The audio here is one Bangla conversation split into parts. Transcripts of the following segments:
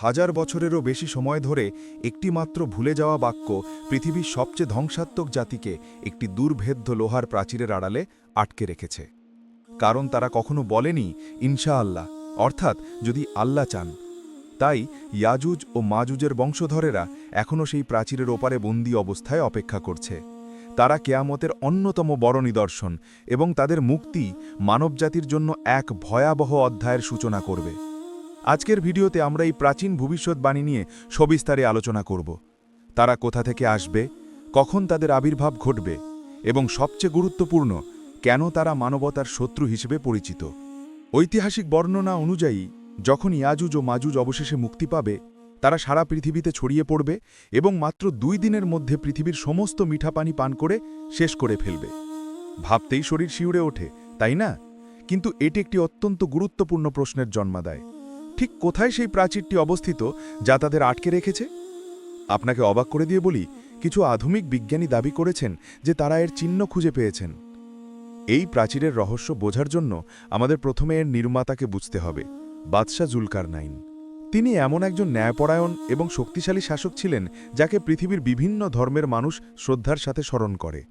হাজার বছরেরও বেশি সময় ধরে একটি মাত্র ভুলে যাওয়া বাক্য পৃথিবীর সবচেয়ে ধ্বংসাত্মক জাতিকে একটি দুর্ভেদ্য লোহার প্রাচীরের আড়ালে আটকে রেখেছে। কারণ তারা কখনো বলেনি ইনশাআল্লাহ, অর্থাৎ যদি আল্লাহ চান। তাই ইয়াজুজ ও মাজুজের বংশধরেরা এখনও সেই প্রাচীরের ওপারে বন্দী অবস্থায় অপেক্ষা করছে। তারা কেয়ামতের অন্যতম বড় নিদর্শন এবং তাদের মুক্তি মানবজাতির জন্য এক ভয়াবহ অধ্যায়ের সূচনা করবে। আজকের ভিডিওতে আমরা এই প্রাচীন ভবিষ্যৎবাণী নিয়ে সবিস্তারে আলোচনা করব। তারা কোথা থেকে আসবে, কখন তাদের আবির্ভাব ঘটবে এবং সবচেয়ে গুরুত্বপূর্ণ, কেন তারা মানবতার শত্রু হিসেবে পরিচিত। ঐতিহাসিক বর্ণনা অনুযায়ী যখন ইয়াজুজ ও মাজুজ অবশেষে মুক্তি পাবে, তারা সারা পৃথিবীতে ছড়িয়ে পড়বে এবং মাত্র 2 দিনের মধ্যে পৃথিবীর সমস্ত মিঠা পানি পান করে শেষ করে ফেলবে। ভাবতেই শরীর শিউরে ওঠে, তাই না? কিন্তু এটি একটি অত্যন্ত গুরুত্বপূর্ণ প্রশ্নের জন্ম দেয়। ঠিক কোথায় সেই প্রাচীরটি অবস্থিত যা তাদের আটকে রেখেছে? আপনাকে অবাক করে দিয়ে বলি, কিছু আধুনিক বিজ্ঞানী দাবি করেছেন যে তারা এর চিহ্ন খুঁজে পেয়েছেন। এই প্রাচীরের রহস্য বোঝার জন্য আমাদের প্রথমে এর নির্মাতাকে বুঝতে হবে, বাদশাহ জুলকারনাইন। তিনি এমন একজন ন্যায়পরায়ণ এবং শক্তিশালী শাসক ছিলেন যাকে পৃথিবীর বিভিন্ন ধর্মের মানুষ শ্রদ্ধার সাথে স্মরণ করে।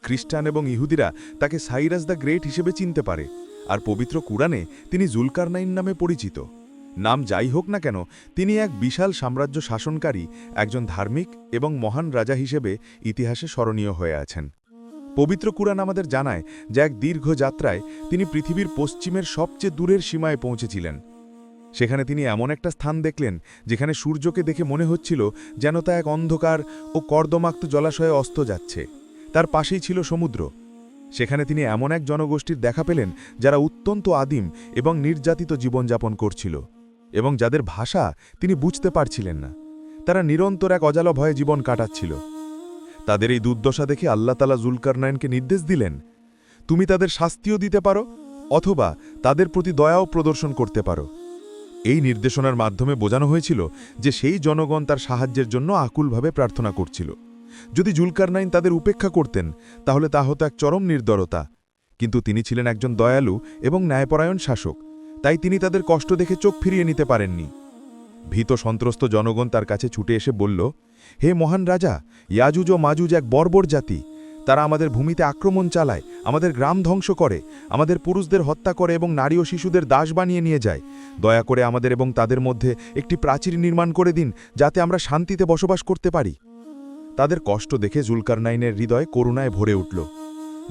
খ্রিস্টান এবং ইহুদিরা তাকে সাইরাস দ্য গ্রেট হিসেবে চিনতে পারে, আর পবিত্র কুরআনে তিনি জুলকারনাইন নামে পরিচিত। নাম যাই হোক না কেন, তিনি এক বিশাল সাম্রাজ্য শাসনকারী, একজন ধার্মিক এবং মহান রাজা হিসেবে ইতিহাসে স্মরণীয় হয়ে আছেন। পবিত্র কুরআন আমাদের জানায় যে এক দীর্ঘ যাত্রায় তিনি পৃথিবীর পশ্চিমের সবচেয়ে দূরের সীমায় পৌঁছেছিলেন। সেখানে তিনি এমন একটা স্থান দেখলেন যেখানে সূর্যকে দেখে মনে হচ্ছিল যেন তা এক অন্ধকার ও কর্দমাক্ত জলাশয়ে অস্ত যাচ্ছে। তার পাশেই ছিল সমুদ্র। সেখানে তিনি এমন এক জনগোষ্ঠীর দেখা পেলেন যারা অত্যন্ত আদিম এবং নির্যাতিত জীবনযাপন করছিল এবং যাদের ভাষা তিনি বুঝতে পারছিলেন না। তারা নিরন্তর এক অজালা ভয়ে জীবন কাটাচ্ছিল। তাদের এই দুর্দশা দেখে আল্লাহ তাআলা জুলকারনাইনকে নির্দেশ দিলেন, তুমি তাদের শাস্তিও দিতে পারো অথবা তাদের প্রতি দয়াও প্রদর্শন করতে পারো। এই নির্দেশনার মাধ্যমে বোঝানো হয়েছিল যে সেই জনগণ তার সাহায্যের জন্য আকুলভাবে প্রার্থনা করছিল। যদি জুলকারনাইন তাদের উপেক্ষা করতেন তাহলে তা হতো এক চরম নির্দরতা। কিন্তু তিনি ছিলেন একজন দয়ালু এবং ন্যায়পরায়ণ শাসক, তাই তিনি তাদের কষ্ট দেখে চোখ ফিরিয়ে নিতে পারেননি। ভীত সন্ত্রস্ত জনগণ তার কাছে ছুটে এসে বলল, হে মহান রাজা, ইয়াজুজ ও মাজুজ এক বর্বর জাতি। তারা আমাদের ভূমিতে আক্রমণ চালায়, আমাদের গ্রাম ধ্বংস করে, আমাদের পুরুষদের হত্যা করে এবং নারী ও শিশুদের দাস বানিয়ে নিয়ে যায়। দয়া করে আমাদের এবং তাদের মধ্যে একটি প্রাচীর নির্মাণ করে দিন যাতে আমরা শান্তিতে বসবাস করতে পারি। তাদের কষ্ট দেখে জুলকারনাইনের হৃদয় করুণায় ভরে উঠল।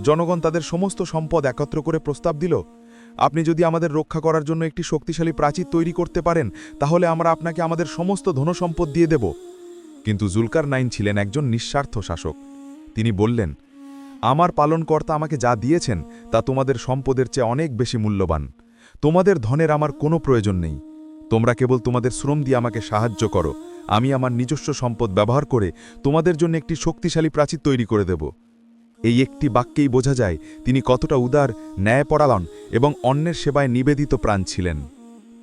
জনগণ তাদের সমস্ত সম্পদ একত্র করে প্রস্তাব দিল, আপনি যদি আমাদের রক্ষা করার জন্য একটি শক্তিশালী প্রাচীর তৈরি করতে পারেন তাহলে আমরা আপনাকে আমাদের সমস্ত ধনসম্পদ দিয়ে দেব। কিন্তু জুলকারনাইন ছিলেন একজন নিঃস্বার্থ শাসক। তিনি বললেন, আমার পালনকর্তা আমাকে যা দিয়েছেন তা তোমাদের সম্পদের চেয়ে অনেক বেশি মূল্যবান। তোমাদের ধনের আমার কোনো প্রয়োজন নেই। তোমরা কেবল তোমাদের শ্রম দিয়ে আমাকে সাহায্য করো। আমি আমার নিজস্ব সম্পদ ব্যবহার করে তোমাদের জন্য একটি শক্তিশালী প্রাচীর তৈরি করে দেব। এই একটি বাক্যেই বোঝা যায় তিনি কতটা উদার, ন্যায়পরায়ণ এবং অন্যের সেবায় নিবেদিত প্রাণ ছিলেন।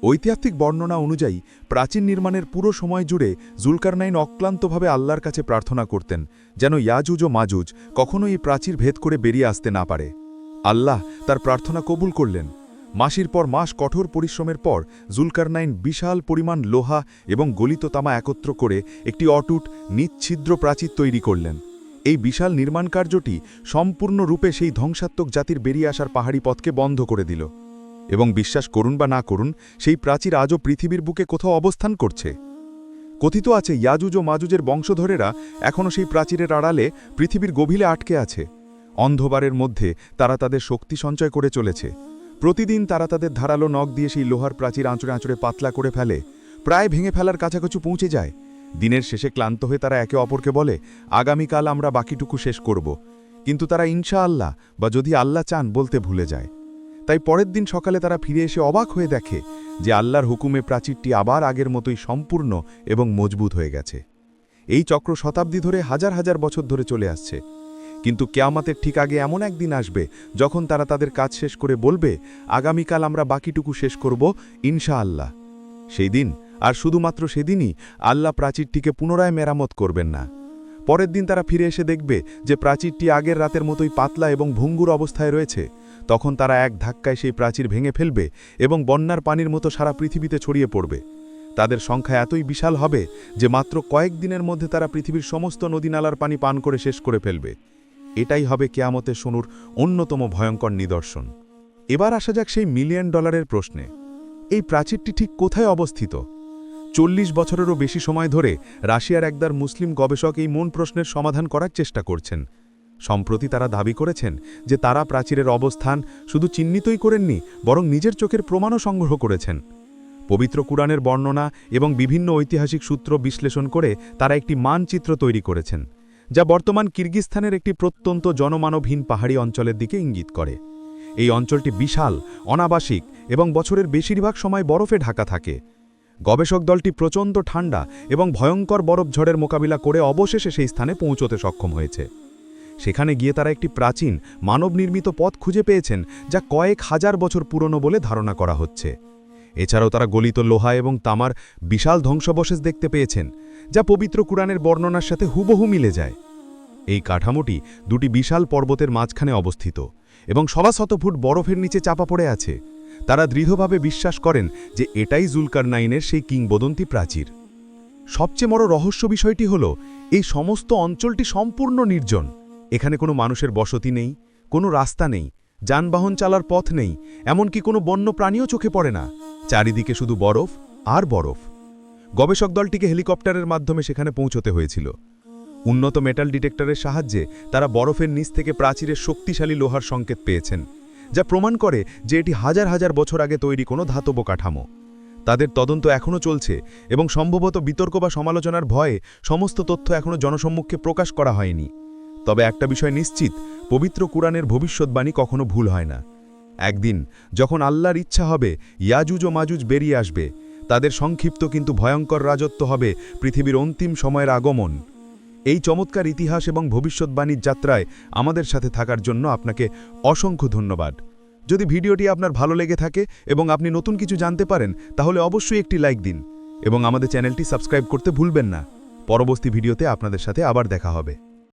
ঐতিহাসিক বর্ণনা অনুযায়ী প্রাচীর নির্মাণের পুরো সময় জুড়ে জুলকারনাইন অক্লান্তভাবে আল্লাহর কাছে প্রার্থনা করতেন যেন ইয়াজুজ ও মাজুজ কখনো এই প্রাচীর ভেদ করে বেরিয়ে আসতে না পারে। আল্লাহ তার প্রার্থনা কবুল করলেন। মাসের পর মাস কঠোর পরিশ্রমের পর জুলকারনাইন বিশাল পরিমাণ লোহা এবং গলিত তামা একত্র করে একটি অটুট, নিচ্ছিদ্র প্রাচীর তৈরি করলেন। এই বিশাল নির্মাণ কার্যটি সম্পূর্ণরূপে সেই ধ্বংসাত্মক জাতির বেরিয়ে আসার পাহাড়ি পথকে বন্ধ করে দিল। এবং বিশ্বাস করুন বা না করুন, সেই প্রাচীর আজও পৃথিবীর বুকে কোথাও অবস্থান করছে। কথিত আছে ইয়াজুজ ও মাজুজের বংশধরেরা এখনও সেই প্রাচীরের আড়ালে পৃথিবীর গভীরে আটকে আছে। অন্ধকারের মধ্যে তারা তাদের শক্তি সঞ্চয় করে চলেছে। প্রতিদিন তারা তাদের ধারালো নখ দিয়ে সেই লোহার প্রাচীর আঁচড়ে আঁচড়ে পাতলা করে ফেলে, প্রায় ভেঙে ফেলার কাছাকাছি পৌঁছে যায়। দিনের শেষে ক্লান্ত হয়ে তারা একে অপরকে বলে, আগামীকাল আমরা বাকিটুকু শেষ করব। কিন্তু তারা ইনশাআল্লাহ বা যদি আল্লাহ চান বলতে ভুলে যায়। তাই পরের দিন সকালে তারা ফিরে এসে অবাক হয়ে দেখে যে আল্লাহর হুকুমে প্রাচীরটি আবার আগের মতোই সম্পূর্ণ এবং মজবুত হয়ে গেছে। এই চক্র শতাব্দী ধরে হাজার হাজার বছর ধরে চলে আসছে। কিন্তু কিয়ামতের ঠিক আগে এমন একদিন আসবে যখন তারা তাদের কাজ শেষ করে বলবে, আগামীকাল আমরা বাকিটুকু শেষ করব ইনশাআল্লাহ। সেই দিন আর শুধুমাত্র সেদিনই আল্লাহ প্রাচীরটিকে পুনরায় মেরামত করবেন না। পরের দিন তারা ফিরে এসে দেখবে যে প্রাচীরটি আগের রাতের মতোই পাতলা এবং ভঙ্গুর অবস্থায় রয়েছে। তখন তারা এক ধাক্কায় সেই প্রাচীর ভেঙে ফেলবে এবং বন্যার পানির মতো সারা পৃথিবীতে ছড়িয়ে পড়বে। তাদের সংখ্যা এতই বিশাল হবে যে মাত্র কয়েক দিনের মধ্যে তারা পৃথিবীর সমস্ত নদী-নালার পানি পান করে শেষ করে ফেলবে। এটাই হবে কিয়ামতের শুরুর অন্যতম ভয়ঙ্কর নিদর্শন। এবার আসা যাক সেই $1 মিলিয়ন প্রশ্নে। এই প্রাচীরটি ঠিক কোথায় অবস্থিত? 40 বছরেরও বেশি সময় ধরে রাশিয়ার একদল মুসলিম গবেষক এই মূল প্রশ্নের সমাধান করার চেষ্টা করছেন। সম্প্রতি তারা দাবি করেছেন যে তারা প্রাচীরের অবস্থান শুধু চিহ্নিতই করেননি, বরং নিজের চোখের প্রমাণও সংগ্রহ করেছেন। পবিত্র কুরআনের বর্ণনা এবং বিভিন্ন ঐতিহাসিক সূত্র বিশ্লেষণ করে তারা একটি মানচিত্র তৈরি করেছেন, যা বর্তমান কিরগিজস্তানের একটি প্রত্যন্ত জনমানবহীন পাহাড়ি অঞ্চলের দিকে ইঙ্গিত করে। এই অঞ্চলটি বিশাল, অনাবাসিক এবং বছরের বেশিরভাগ সময় বরফে ঢাকা থাকে। গবেষক দলটি প্রচণ্ড ঠান্ডা এবং ভয়ঙ্কর বরফঝড়ের মোকাবিলা করে অবশেষে সেই স্থানে পৌঁছতে সক্ষম হয়েছে। সেখানে গিয়ে তারা একটি প্রাচীন মানব নির্মিত পথ খুঁজে পেয়েছেন, যা কয়েক হাজার বছর পুরনো বলে ধারণা করা হচ্ছে। এছাড়াও তারা গলিত লোহা এবং তামার বিশাল ধ্বংসাবশেষ দেখতে পেয়েছেন, যা পবিত্র কুরআনের বর্ণনার সাথে হুবহু মিলে যায়। এই কাঠামোটি দুটি বিশাল পর্বতের মাঝখানে অবস্থিত এবং 1.25 ফুট বরফের নিচে চাপা পড়ে আছে। তারা দৃঢ়ভাবে বিশ্বাস করেন যে এটাই জুলকারনাইনের সেই কিংবদন্তি প্রাচীর। সবচেয়ে বড় রহস্য বিষয়টি হল, এই সমস্ত অঞ্চলটি সম্পূর্ণ নির্জন। এখানে কোনো মানুষের বসতি নেই, কোনো রাস্তা নেই, যানবাহন চালার পথ নেই, এমনকি কোনো বন্য প্রাণীও চোখে পড়ে না। চারিদিকে শুধু বরফ আর বরফ। গবেষক দলটিকে হেলিকপ্টারের মাধ্যমে সেখানে পৌঁছতে হয়েছিল। উন্নত মেটাল ডিটেক্টরের সাহায্যে তারা বরফের নিচ থেকে প্রাচীরের শক্তিশালী লোহার সংকেত পেয়েছেন, যা প্রমাণ করে যে এটি হাজার হাজার বছর আগে তৈরি কোনো ধাতব কাঠামো। তাদের তদন্ত এখনও চলছে এবং সম্ভবত বিতর্ক বা সমালোচনার ভয়ে সমস্ত তথ্য এখনও জনসম্মুখে প্রকাশ করা হয়নি। তবে একটা বিষয় নিশ্চিত, পবিত্র কুরআনের ভবিষ্যৎবাণী কখনো ভুল হয় না। একদিন যখন আল্লাহর ইচ্ছা হবে, ইয়াজুজ ও মাজুজ বেরিয়ে আসবে। তাদের সংক্ষিপ্ত কিন্তু ভয়ঙ্কর রাজত্ব হবে পৃথিবীর অন্তিম সময়ের আগমন। এই চমৎকার ইতিহাস এবং ভবিষ্যৎবাণীর যাত্রায় আমাদের সাথে থাকার জন্য আপনাকে অসংখ্য ধন্যবাদ। যদি ভিডিওটি আপনার ভালো লেগে থাকে এবং আপনি নতুন কিছু জানতে পারেন, তাহলে অবশ্যই একটি লাইক দিন এবং আমাদের চ্যানেলটি সাবস্ক্রাইব করতে ভুলবেন না। পরবর্তী ভিডিওতে আপনাদের সাথে আবার দেখা হবে।